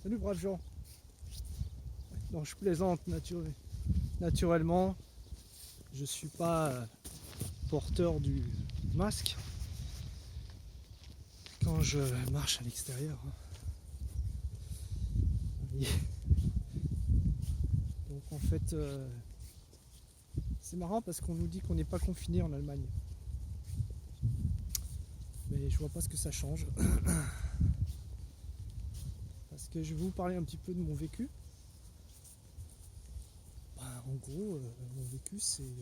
Salut braves gens. Non, je plaisante naturellement. Je suis pas porteur du masque quand je marche à l'extérieur. Donc en fait, c'est marrant parce qu'on nous dit qu'on n'est pas confiné en Allemagne. Mais je vois pas ce que ça change. Parce que je vais vous parler un petit peu de mon vécu. En gros, mon vécu c'est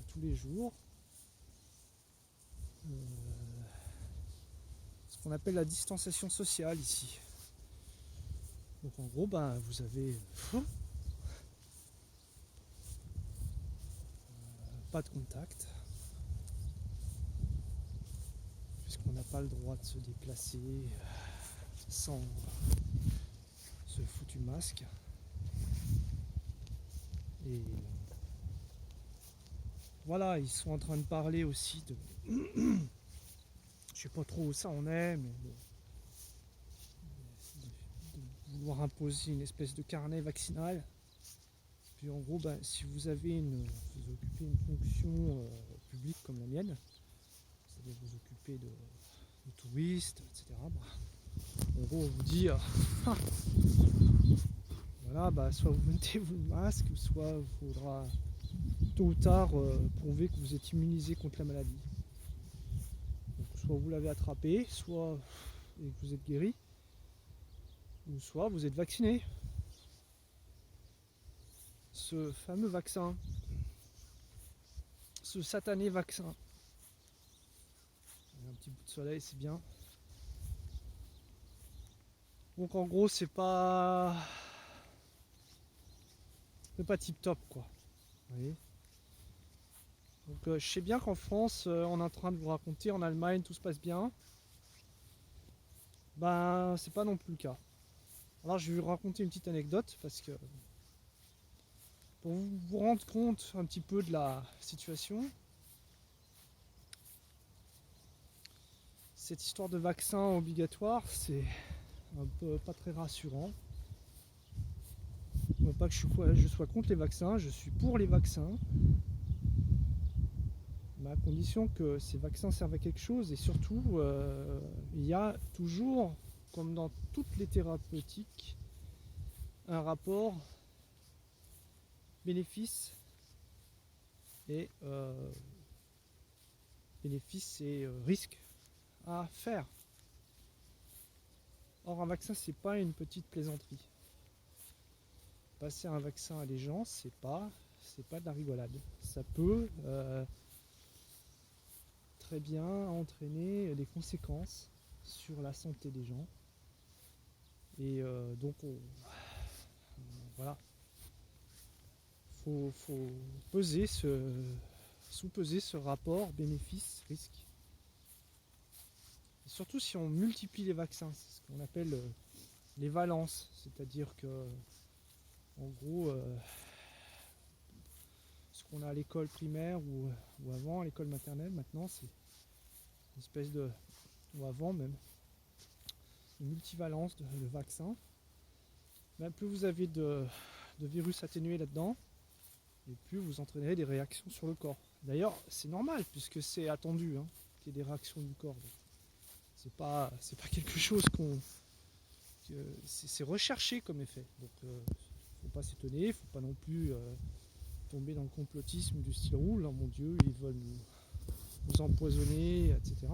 tous les jours ce qu'on appelle la distanciation sociale ici. Donc en gros, vous avez pas de contact, puisqu'on n'a pas le droit de se déplacer sans ce foutu masque. Et voilà, ils sont en train de parler aussi de... Je sais pas trop où ça en est, mais de vouloir imposer une espèce de carnet vaccinal. Puis en gros, si vous avez vous occupez une fonction publique comme la mienne, c'est-à-dire vous occupez de touristes, etc. En gros, on vous dit, voilà, soit vous mettez-vous le masque, soit il faudra tôt ou tard prouver que vous êtes immunisé contre la maladie. Donc, soit vous l'avez attrapé, soit et que vous êtes guéri, ou soit vous êtes vacciné. Ce fameux vaccin, ce satané vaccin. Un petit bout de soleil, c'est bien. Donc en gros, c'est pas tip top quoi. Vous voyez. Donc je sais bien qu'en France, on est en train de vous raconter, en Allemagne, tout se passe bien. C'est pas non plus le cas. Alors je vais vous raconter une petite anecdote parce que pour vous rendre compte un petit peu de la situation, cette histoire de vaccin obligatoire, c'est un peu pas très rassurant. Non pas que je sois contre les vaccins, je suis pour les vaccins, mais à condition que ces vaccins servent à quelque chose et surtout il y a toujours, comme dans toutes les thérapeutiques, un rapport bénéfice et risque à faire. Or un vaccin c'est pas une petite plaisanterie. Passer un vaccin à des gens c'est pas de la rigolade. Ça peut très bien entraîner des conséquences sur la santé des gens. Et donc voilà, faut sous-peser ce rapport bénéfice-risque. Surtout si on multiplie les vaccins, c'est ce qu'on appelle les valences, c'est-à-dire que en gros ce qu'on a à l'école primaire ou avant à l'école maternelle maintenant c'est une espèce de, ou avant même, une multivalence de vaccins. Même plus vous avez de virus atténués là-dedans, et plus vous entraînerez des réactions sur le corps. D'ailleurs, c'est normal puisque c'est attendu qu'il y ait des réactions du corps. Donc, c'est pas quelque chose c'est recherché comme effet. Donc, faut pas s'étonner, faut pas non plus tomber dans le complotisme du style roule. Mon Dieu, ils veulent nous empoisonner, etc.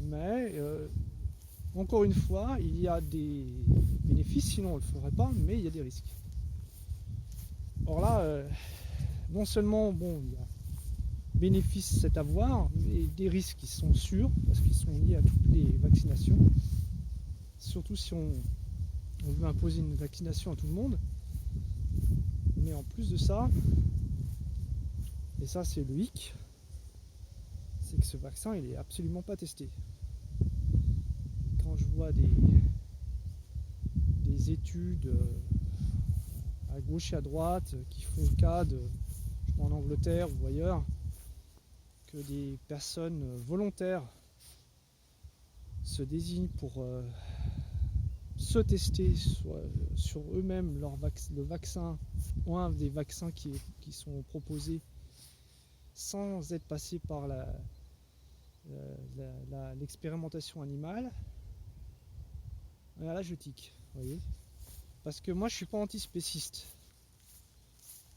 Mais encore une fois, il y a des bénéfices, sinon on ne le ferait pas, mais il y a des risques. Or là, non seulement il y a bénéfices c'est à voir, mais des risques qui sont sûrs, parce qu'ils sont liés à toutes les vaccinations. Surtout si on veut imposer une vaccination à tout le monde. Mais en plus de ça, et ça c'est le hic, c'est que ce vaccin il est absolument pas testé. Quand je vois des études à gauche et à droite qui font le cas de, en Angleterre ou ailleurs, que des personnes volontaires se désignent pour se tester sur eux-mêmes le vaccin, ou un des vaccins qui sont proposés sans être passés par l'expérimentation animale, là je tique, vous voyez. Parce que moi je suis pas antispéciste.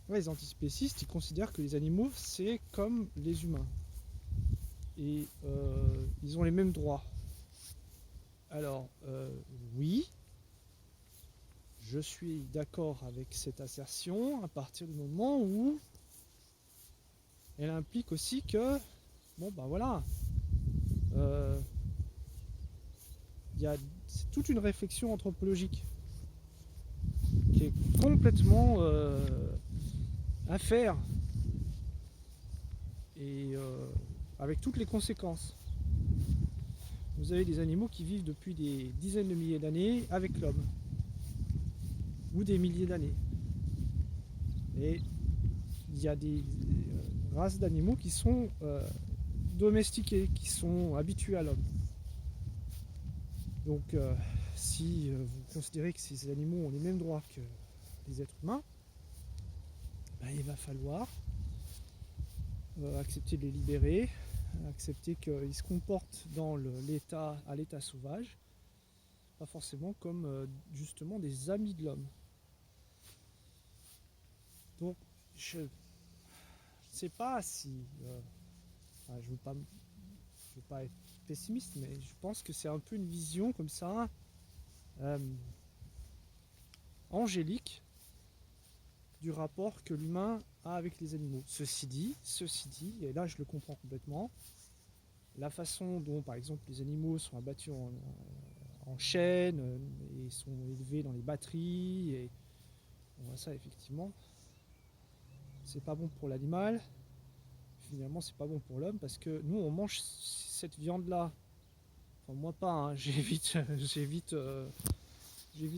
Ouais, les antispécistes, ils considèrent que les animaux c'est comme les humains. Et ils ont les mêmes droits. Alors, oui, je suis d'accord avec cette assertion à partir du moment où elle implique aussi que, bon ben voilà, c'est toute une réflexion anthropologique qui est complètement à faire et avec toutes les conséquences. Vous avez des animaux qui vivent depuis des dizaines de milliers d'années avec l'homme, ou des milliers d'années. Et il y a des races d'animaux qui sont domestiqués, qui sont habitués à l'homme. Donc si vous considérez que ces animaux ont les mêmes droits que les êtres humains, ben, il va falloir accepter de les libérer, accepter qu'ils se comportent à l'état sauvage, pas forcément comme justement des amis de l'homme. Donc je ne sais pas si enfin, je veux pas être pessimiste, mais je pense que c'est un peu une vision comme ça angélique du rapport que l'humain a avec les animaux. Ceci dit, et là je le comprends complètement, la façon dont par exemple les animaux sont abattus en chaîne et sont élevés dans les batteries, et on voit ça effectivement, c'est pas bon pour l'animal, finalement c'est pas bon pour l'homme, parce que nous on mange cette viande là, enfin moi pas, hein, j'évite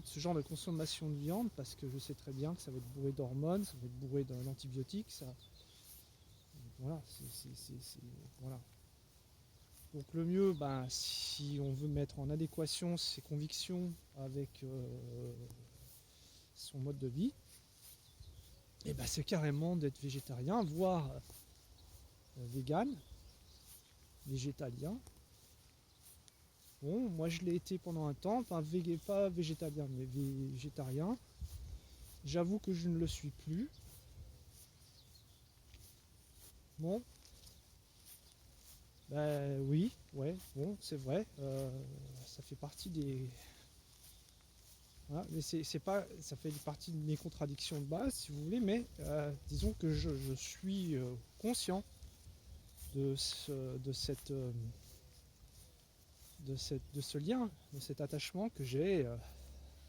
ce genre de consommation de viande parce que je sais très bien que ça va être bourré d'hormones, ça va être bourré d'antibiotiques, ça. Voilà, voilà. Donc le mieux, ben, si on veut mettre en adéquation ses convictions avec son mode de vie, et ben, c'est carrément d'être végétarien, voire vegan, végétalien. Bon, moi je l'ai été pendant un temps, pas végétalien, mais végétarien. J'avoue que je ne le suis plus. Bon, ben oui, ouais, bon, c'est vrai. Ça fait partie des. Voilà, mais c'est pas, ça fait partie de mes contradictions de base, si vous voulez, mais disons que je suis conscient de ce lien, de cet attachement que j'ai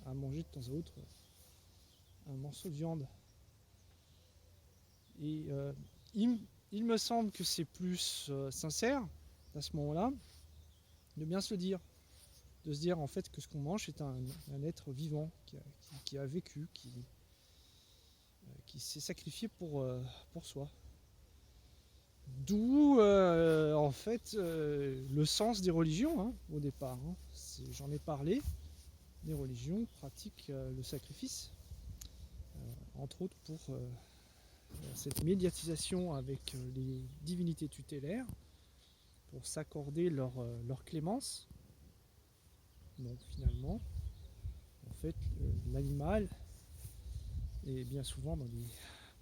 à manger de temps à autre un morceau de viande. Et il me semble que c'est plus sincère à ce moment-là de bien se le dire, de se dire en fait que ce qu'on mange c'est un être vivant qui a vécu, qui s'est sacrifié pour soi. D'où en fait le sens des religions au départ. J'en ai parlé, les religions pratiquent le sacrifice, entre autres pour cette médiatisation avec les divinités tutélaires, pour s'accorder leur clémence. Donc finalement, en fait, l'animal est bien souvent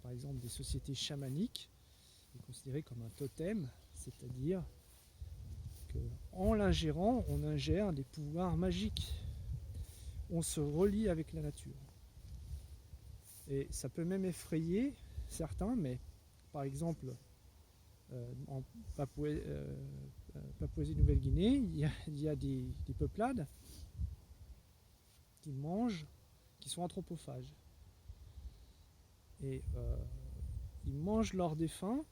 par exemple des sociétés chamaniques, est considéré comme un totem, c'est-à-dire qu'en l'ingérant, on ingère des pouvoirs magiques. On se relie avec la nature. Et ça peut même effrayer certains, mais par exemple, en Papouasie-Nouvelle-Guinée, il y a des peuplades qui mangent, qui sont anthropophages. Et ils mangent leurs défunts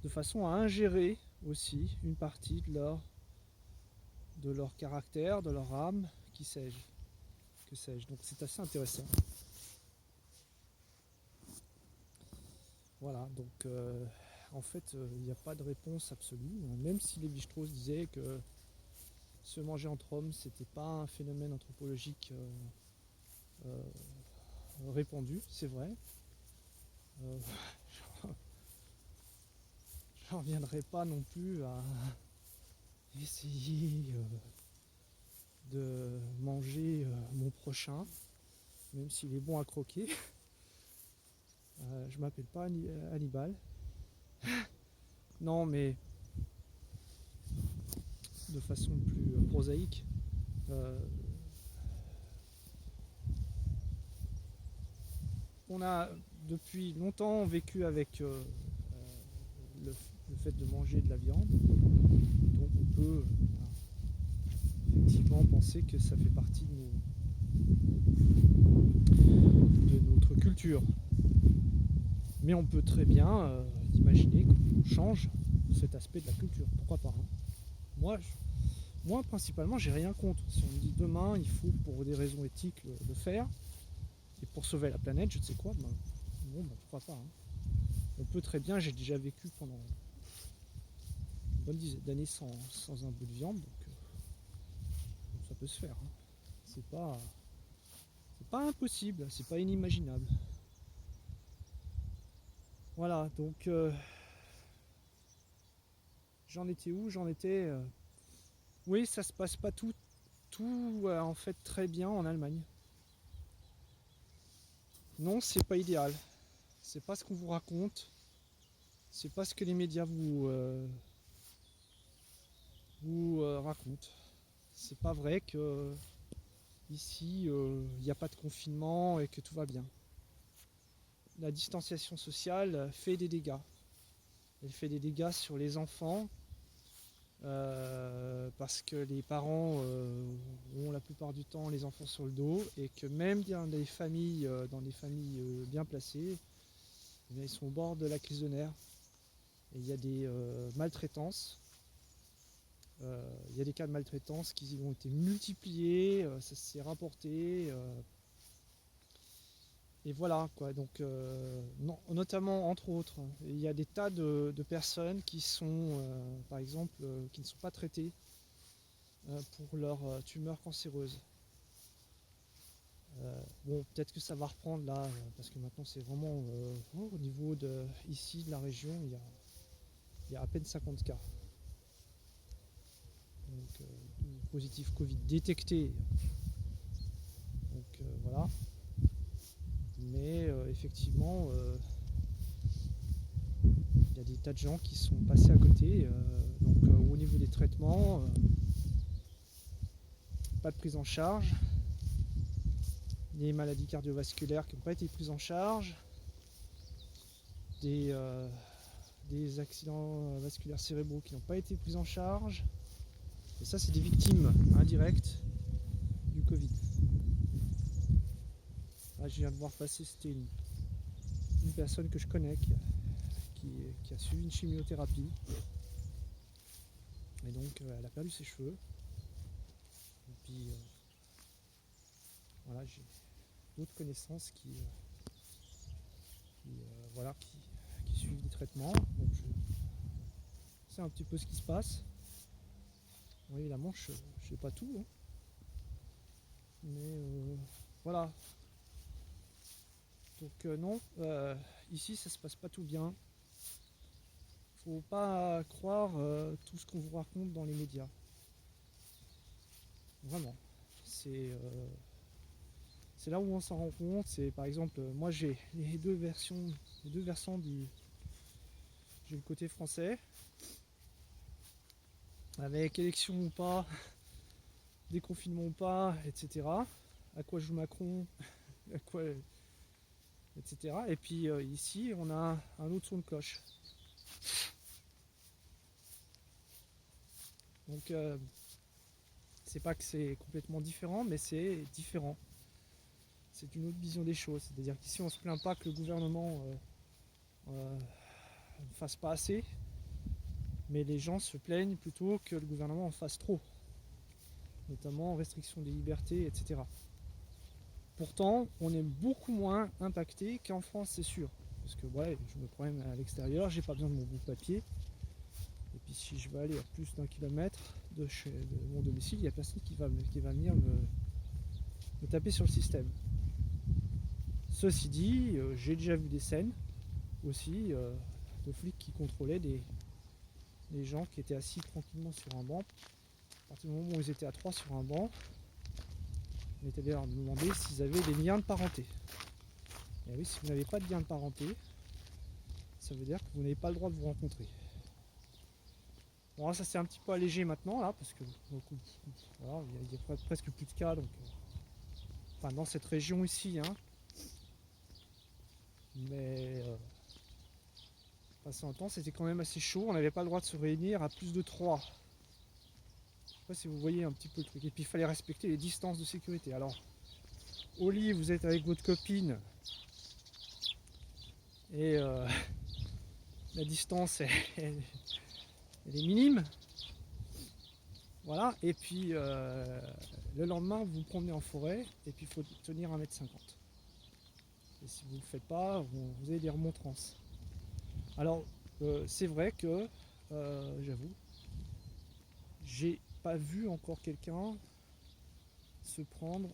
de façon à ingérer aussi une partie de leur caractère, de leur âme, que sais-je. Donc c'est assez intéressant. Voilà, donc en fait il n'y a pas de réponse absolue, même si Lévi-Strauss disait que se manger entre hommes, c'était pas un phénomène anthropologique euh, répandu, c'est vrai. Euh, je reviendrai pas non plus à essayer de manger mon prochain, même s'il est bon à croquer. Je m'appelle pas Hannibal. Non, mais de façon plus prosaïque, on a depuis longtemps vécu avec le fait de manger de la viande, donc on peut effectivement penser que ça fait partie de notre culture. Mais on peut très bien imaginer qu'on change cet aspect de la culture. Pourquoi pas, hein. Moi, principalement, j'ai rien contre. Si on me dit demain, il faut pour des raisons éthiques le faire, et pour sauver la planète, je ne sais quoi, bon, pourquoi pas, hein. On peut très bien, j'ai déjà vécu pendant une bonne dizaine d'années sans un bout de viande, donc ça peut se faire, hein. C'est pas impossible, c'est pas inimaginable. Voilà, donc j'en étais où? J'en étais... oui, ça se passe pas tout en fait très bien en Allemagne. Non, c'est pas idéal. C'est pas ce qu'on vous raconte. C'est pas ce que les médias vous racontent. C'est pas vrai que ici il n'y a pas de confinement et que tout va bien. La distanciation sociale fait des dégâts. Elle fait des dégâts sur les enfants parce que les parents ont la plupart du temps les enfants sur le dos et que même dans des familles bien placées, ils sont au bord de la crise de nerfs. Et il y a des maltraitances. Il y a des cas de maltraitance qui ont été multipliés, ça s'est rapporté. Et voilà, quoi. Donc, notamment, entre autres, il y a des tas de personnes qui sont, par exemple, qui ne sont pas traitées pour leur tumeur cancéreuse. Bon, peut-être que ça va reprendre là, parce que maintenant c'est vraiment au niveau ici de la région, il y a à peine 50 cas. Donc, positif Covid détecté. Donc voilà. Mais effectivement, il y a des tas de gens qui sont passés à côté. Donc au niveau des traitements, pas de prise en charge. Des maladies cardiovasculaires qui n'ont pas été prises en charge. Des accidents vasculaires cérébraux qui n'ont pas été pris en charge. Et ça, c'est des victimes indirectes du Covid. Là, je viens de voir passer, c'était une personne que je connais qui a suivi une chimiothérapie. Et donc, elle a perdu ses cheveux. Et puis, voilà, j'ai d'autres connaissances qui suivent des traitements. Donc, je sais un petit peu ce qui se passe. Bon, évidemment, je ne sais pas tout, hein. Mais voilà. Donc non, ici ça se passe pas tout bien. Faut pas croire tout ce qu'on vous raconte dans les médias. Vraiment. C'est là où on s'en rend compte. C'est par exemple, moi j'ai les deux versants du. J'ai le côté français, avec élection ou pas, déconfinement ou pas, etc. À quoi joue Macron, à quoi, etc. Et puis ici, on a un autre son de cloche. Donc, c'est pas que c'est complètement différent, mais c'est différent. C'est une autre vision des choses. C'est-à-dire qu'ici, on se plaint pas que le gouvernement ne fasse pas assez, mais les gens se plaignent plutôt que le gouvernement en fasse trop, notamment restriction des libertés, etc. Pourtant, on est beaucoup moins impacté qu'en France, c'est sûr. Parce que ouais, je me promène à l'extérieur, j'ai pas besoin de mon bout de papier. Et puis puis si je vais aller à plus d'1 kilomètre de mon domicile, il n'y a personne qui va venir me taper sur le système. Ceci dit, j'ai déjà vu des scènes aussi de flics qui contrôlaient des gens qui étaient assis tranquillement sur un banc. À partir du moment où ils étaient à 3 sur un banc, on était allé leur demander s'ils avaient des liens de parenté. Et oui, si vous n'avez pas de lien de parenté, ça veut dire que vous n'avez pas le droit de vous rencontrer. Bon, là, ça s'est un petit peu allégé maintenant, là, parce que voilà, il y a presque plus de cas, donc, enfin, dans cette région ici, hein. Mais passé un temps, c'était quand même assez chaud, on n'avait pas le droit de se réunir à plus de 3. Je sais pas si vous voyez un petit peu le truc. Et puis il fallait respecter les distances de sécurité. Alors, au lit, vous êtes avec votre copine et la distance elle est minime. Voilà, et puis le lendemain, vous vous promenez en forêt et puis il faut tenir 1,50 m. Et si vous ne le faites pas, vous avez des remontrances. Alors, c'est vrai que, j'avoue, j'ai pas vu encore quelqu'un se prendre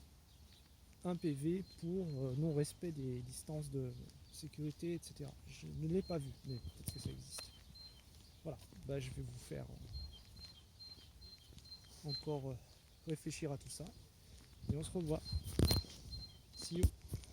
un PV pour non-respect des distances de sécurité, etc. Je ne l'ai pas vu, mais peut-être que ça existe. Voilà, bah, je vais vous faire encore réfléchir à tout ça. Et on se revoit. See you.